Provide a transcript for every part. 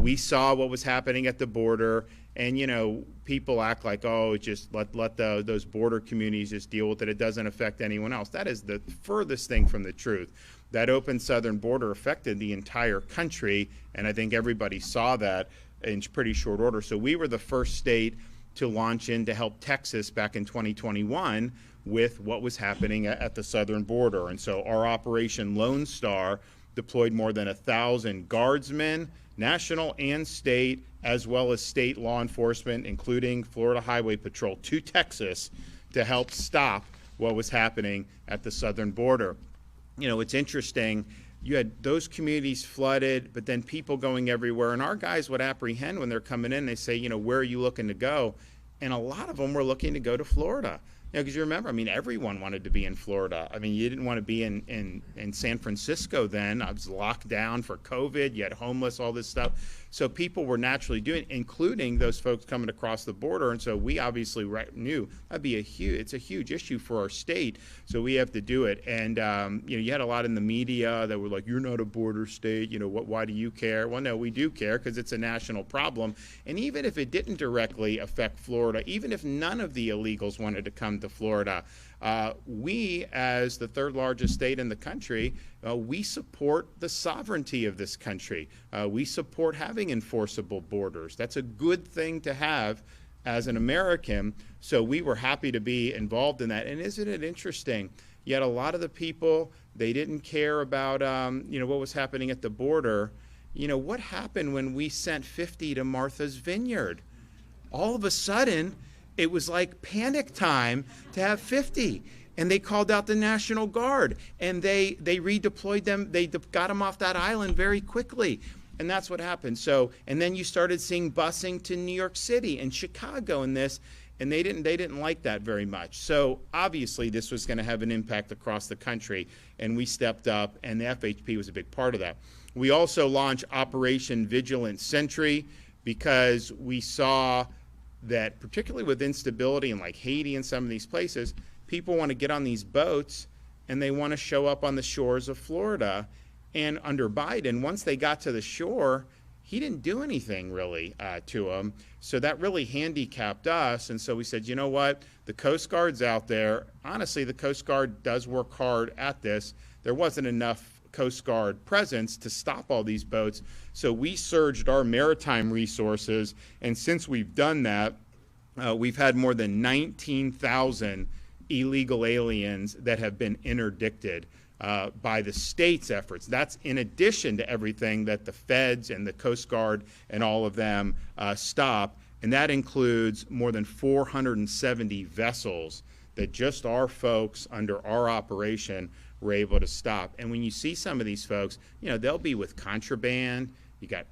We saw what was happening at the border, and people act like, oh, just let those border communities just deal with it. It doesn't affect anyone else. That is the furthest thing from the truth. That open southern border affected the entire country, and I think everybody saw that in pretty short order. So we were the first state to launch in to help Texas back in 2021 with what was happening at the southern border. And so our Operation Lone Star deployed more than 1,000 guardsmen, national and state, as well as state law enforcement, including Florida Highway Patrol, to Texas to help stop what was happening at the southern border. It's interesting. You had those communities flooded, but then people going everywhere. And our guys would apprehend when they're coming in. They say, where are you looking to go? And a lot of them were looking to go to Florida. Because you remember, everyone wanted to be in Florida. You didn't want to be in San Francisco then. I was locked down for COVID. You had homeless, all this stuff. So people were naturally doing it, including those folks coming across the border. And so we obviously knew that'd be it's a huge issue for our state. So we have to do it. And you had a lot in the media that were like, "You're not a border state. Why do you care?" Well, no, we do care because it's a national problem. And even if it didn't directly affect Florida, even if none of the illegals wanted to come to Florida, we, as the third largest state in the country, we support the sovereignty of this country. We support having enforceable borders. That's a good thing to have as an American. So we were happy to be involved in that. And isn't it interesting? Yet a lot of the people, they didn't care about what was happening at the border. What happened when we sent 50 to Martha's Vineyard? All of a sudden, it was like panic time to have 50. And they called out the National Guard, and they redeployed them. They got them off that island very quickly. And that's what happened. So, and then you started seeing busing to New York City and Chicago and this, and they didn't like that very much. So obviously this was going to have an impact across the country, and we stepped up, and the FHP was a big part of that. We also launched Operation Vigilant Sentry because we saw that, particularly with instability in like Haiti and some of these places, people want to get on these boats and they want to show up on the shores of Florida. And under Biden, once they got to the shore, he didn't do anything really to them. So that really handicapped us. And so we said, you know what? The Coast Guard's out there. Honestly, the Coast Guard does work hard at this. There wasn't enough Coast Guard presence to stop all these boats. So we surged our maritime resources. And since we've done that, we've had more than 19,000 illegal aliens that have been interdicted by the state's efforts. That's in addition to everything that the feds and the Coast Guard and all of them stop. And that includes more than 470 vessels that just our folks under our operation were able to stop. And when you see some of these folks, they'll be with contraband. You got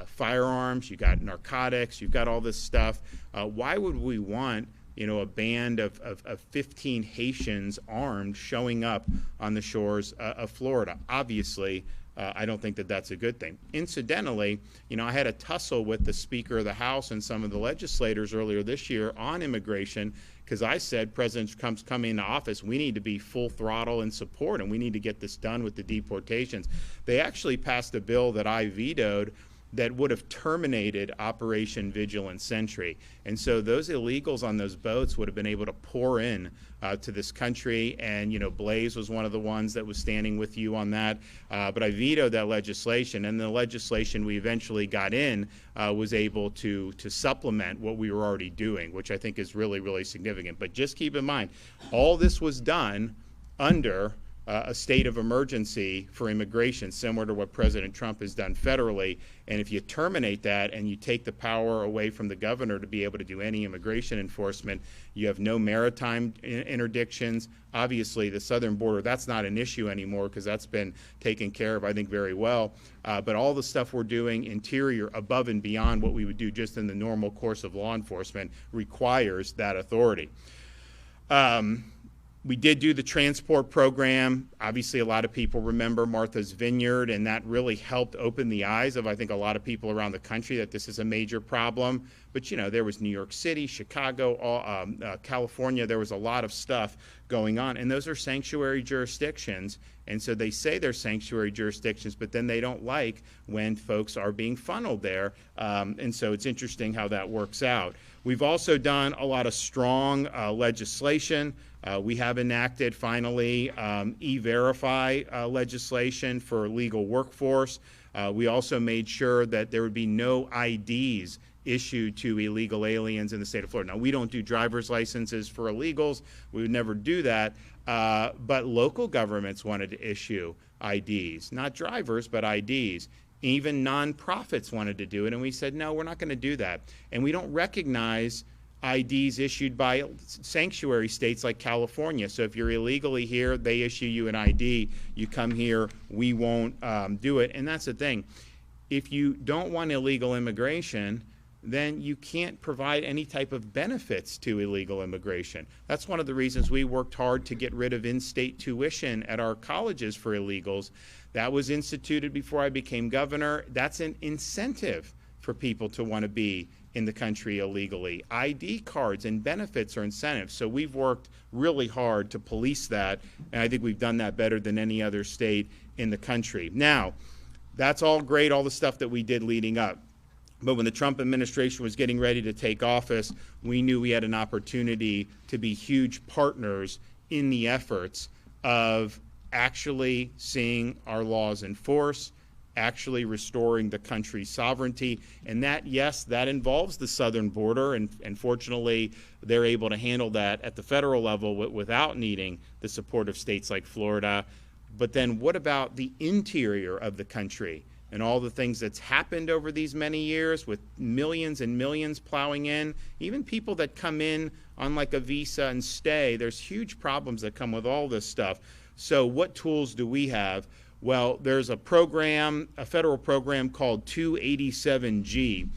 firearms, you got narcotics, you've got all this stuff. Why would we want a band of 15 Haitians armed showing up on the shores of Florida? Obviously, I don't think that that's a good thing. Incidentally, I had a tussle with the Speaker of the House and some of the legislators earlier this year on immigration, because I said President Trump's coming into office, we need to be full throttle in support, and we need to get this done with the deportations. They actually passed a bill that I vetoed that would have terminated Operation Vigilant Sentry. And so those illegals on those boats would have been able to pour in to this country. And, Blaze was one of the ones that was standing with you on that. But I vetoed that legislation. And the legislation we eventually got in was able to supplement what we were already doing, which I think is really, really significant. But just keep in mind, all this was done under a state of emergency for immigration, similar to what President Trump has done federally. And if you terminate that and you take the power away from the governor to be able to do any immigration enforcement, you have no maritime interdictions. Obviously, the southern border, that's not an issue anymore because that's been taken care of, I think, very well. But all the stuff we're doing interior, above and beyond what we would do just in the normal course of law enforcement, requires that authority. We did do the transport program. Obviously, a lot of people remember Martha's Vineyard, and that really helped open the eyes of, I think, a lot of people around the country that this is a major problem. But, there was New York City, Chicago, California. There was a lot of stuff going on, and those are sanctuary jurisdictions. And so they say they're sanctuary jurisdictions, but then they don't like when folks are being funneled there. And so it's interesting how that works out. We've also done a lot of strong legislation. We have enacted, finally, E-Verify legislation for legal workforce. We also made sure that there would be no IDs issued to illegal aliens in the state of Florida. Now, we don't do driver's licenses for illegals. We would never do that. But local governments wanted to issue IDs, not drivers, but IDs. Even nonprofits wanted to do it, and we said, no, we're not going to do that. And we don't recognize IDs issued by sanctuary states like California. So if you're illegally here, they issue you an ID. You come here, we won't do it. And that's the thing. If you don't want illegal immigration, then you can't provide any type of benefits to illegal immigration. That's one of the reasons we worked hard to get rid of in-state tuition at our colleges for illegals. That was instituted before I became governor. That's an incentive for people to want to be in the country illegally. ID cards and benefits are incentives. So we've worked really hard to police that, and I think we've done that better than any other state in the country. Now, that's all great, all the stuff that we did leading up. But when the Trump administration was getting ready to take office, we knew we had an opportunity to be huge partners in the efforts of actually seeing our laws enforced, actually restoring the country's sovereignty. And that, yes, that involves the southern border, and fortunately, they're able to handle that at the federal level without needing the support of states like Florida. But then what about the interior of the country and all the things that's happened over these many years with millions and millions plowing in? Even people that come in on like a visa and stay, there's huge problems that come with all this stuff. So what tools do we have? Well, there's a program, a federal program called 287G,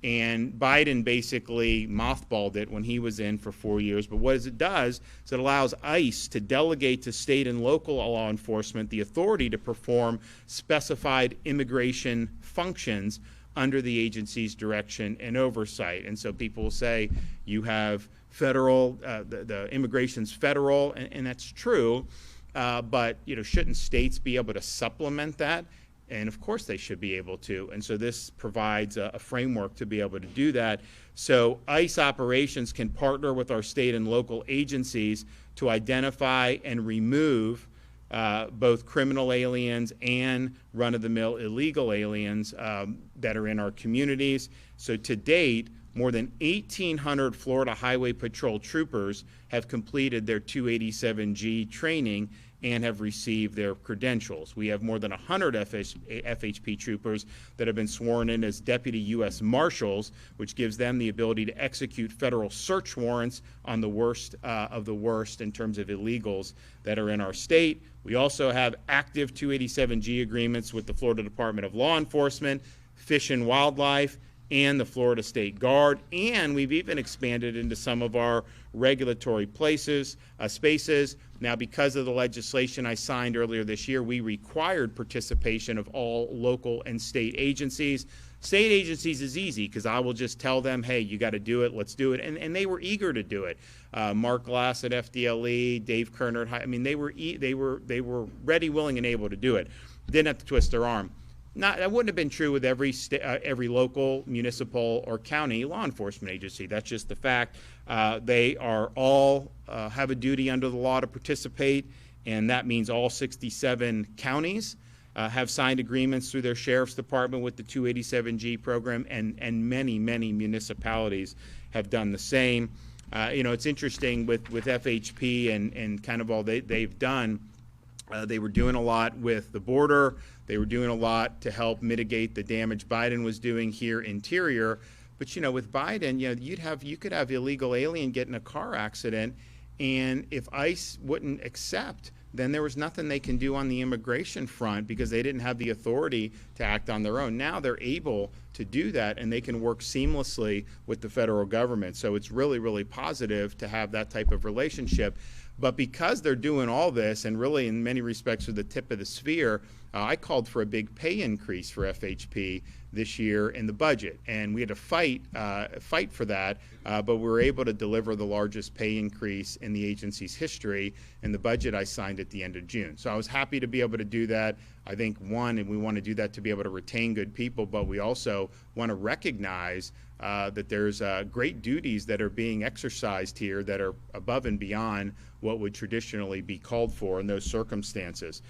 and Biden basically mothballed it when he was in for 4 years. But what it does is it allows ICE to delegate to state and local law enforcement the authority to perform specified immigration functions under the agency's direction and oversight. And so people will say you have federal, the immigration's federal, and that's true. But shouldn't states be able to supplement that? And of course they should be able to. And so this provides a framework to be able to do that. So ICE operations can partner with our state and local agencies to identify and remove both criminal aliens and run-of-the-mill illegal aliens that are in our communities. So to date, more than 1,800 Florida Highway Patrol troopers have completed their 287G training and have received their credentials. We have more than 100 FHP troopers that have been sworn in as Deputy U.S. Marshals, which gives them the ability to execute federal search warrants on the worst of the worst in terms of illegals that are in our state. We also have active 287G agreements with the Florida Department of Law Enforcement, Fish and Wildlife, and the Florida State Guard, and we've even expanded into some of our regulatory spaces. Now, because of the legislation I signed earlier this year, we required participation of all local and state agencies. State agencies is easy because I will just tell them, hey, you got to do it, let's do it, and they were eager to do it. Mark Glass at FDLE, Dave Kerner, they were ready, willing, and able to do it. Didn't have to twist their arm. That wouldn't have been true with every local, municipal, or county law enforcement agency. That's just the fact. They are all have a duty under the law to participate, and that means all 67 counties have signed agreements through their sheriff's department with the 287G program, and many, many municipalities have done the same. It's interesting with FHP and kind of all they've done. They were doing a lot with the border. They were doing a lot to help mitigate the damage Biden was doing here interior. But with Biden, you could have illegal alien get in a car accident, and if ICE wouldn't accept, then there was nothing they can do on the immigration front because they didn't have the authority to act on their own. Now they're able to do that, and they can work seamlessly with the federal government. So it's really, really positive to have that type of relationship. But because they're doing all this, and really in many respects are the tip of the sphere, I called for a big pay increase for FHP this year in the budget, and we had to fight for that, but we were able to deliver the largest pay increase in the agency's history in the budget I signed at the end of June. So I was happy to be able to do that. I think, one, and we want to do that to be able to retain good people, but we also want to recognize that there's great duties that are being exercised here that are above and beyond what would traditionally be called for in those circumstances.